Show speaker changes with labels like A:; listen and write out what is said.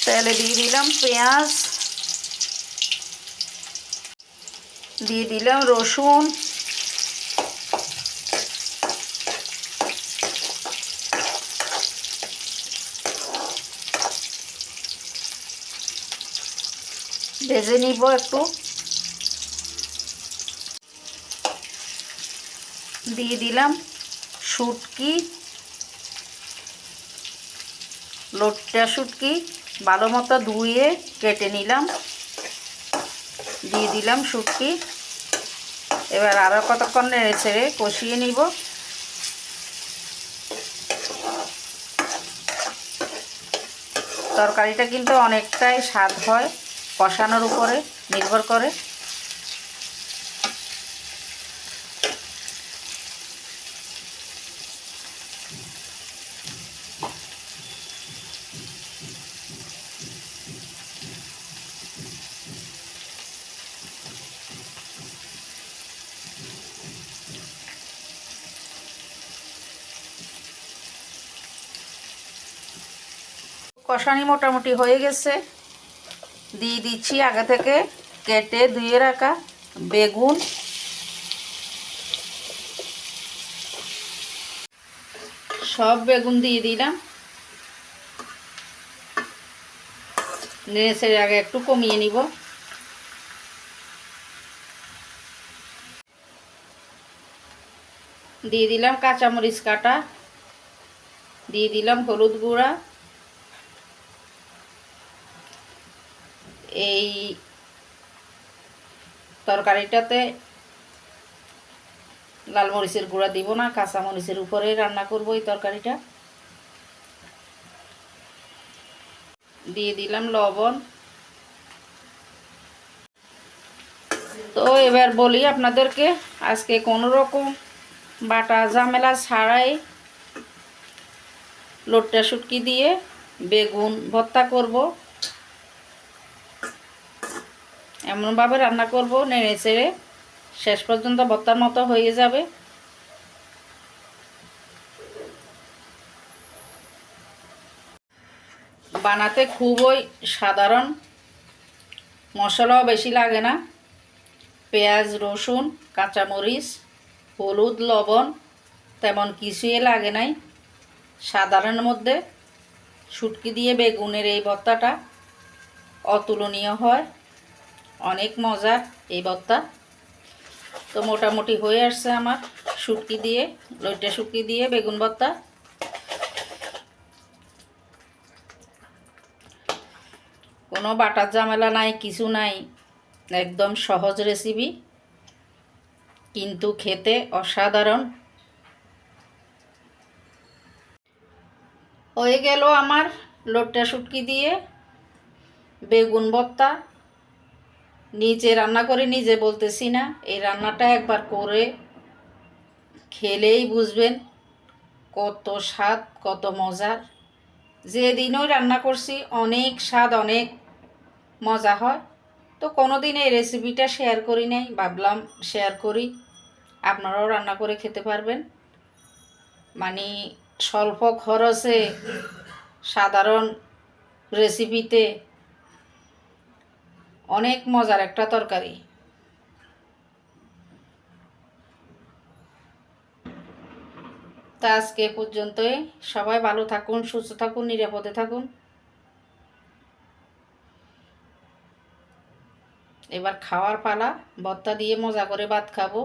A: তেলে দিয়ে দিলাম পেঁয়াজ, দিয়ে দিলাম রসুন, ভেজে নিব একটু। দিয়ে দিলাম শুটকি, লোটটা শুটকি ভালো মতো ধুয়ে কেটে নিলাম, দিয়ে দিলাম শুটকি। এবার আরও কতক্ষণ নেড়ে ছেড়ে কষিয়ে নিব। তরকারিটা কিন্তু অনেকটাই স্বাদ হয়, কষানোর উপরে নির্ভর করে। কষানি মোটামুটি হয়ে গেছে। দিয়ে দিচ্ছি আগে থেকে কেটে ধুয়ে রাখা বেগুন, সব বেগুন দিয়ে দিলাম। নেড়ে আগে একটু কমিয়ে নিব। দিয়ে দিলাম কাঁচামরিচ কাটা, দিয়ে দিলাম হলুদ গুঁড়া। এই তরকারিটাতে লাল মরিচের গুঁড়া দিব না, কাঁচামরিচের উপরে রান্না করব এই তরকারিটা। দিয়ে দিলাম লবণ। তো এবার বলি আপনাদেরকে, আজকে কোনো রকম বাটা ঝামেলা ছাড়াই লোটটা শুটকি দিয়ে বেগুন ভর্তা করব। এমনভাবে রান্না করব নেড়ে চেড়ে শেষ পর্যন্ত ভর্তার মতো হয়ে যাবে। বানাতে খুবই সাধারণ, মশলাও বেশি লাগে না। পেঁয়াজ, রসুন, কাঁচামরিচ, হলুদ, লবণ তেমন কিছুই লাগে নাই। সাধারণের মধ্যে শুটকি দিয়ে বেগুনের এই ভর্তাটা অতুলনীয় হয়, অনেক মজার এই ভর্তা। তো মোটামুটি হয়ে আসছে আমার শুটকি দিয়ে, লইট্টা শুটকি দিয়ে বেগুন ভর্তা। কোনো বাটার ঝামেলা নাই, কিছু নাই, একদম সহজ রেসিপি, কিন্তু খেতে অসাধারণ। হয়ে গেল আমার লোট্টা শুটকি দিয়ে বেগুন ভর্তা। নিজে রান্না করে নিজে বলতেছি না, এই রান্নাটা একবার করে খেলেই বুঝবেন কত স্বাদ, কত মজার। যেদিনই রান্না করছি অনেক স্বাদ, অনেক মজা হয়। তো কোনো দিন এই রেসিপিটা শেয়ার করি নাই, ভাবলাম শেয়ার করি, আপনারাও রান্না করে খেতে পারবেন। মানে স্বল্প খরচে সাধারণ রেসিপিতে অনেক মজার একটা তরকারি। তা আজকে পর্যন্তই। সবাই ভালো থাকুন, সুস্থ থাকুন, নিরাপদে থাকুন। এবার খাওয়ার পালা, ভর্তা দিয়ে মজা করে ভাত খাবো।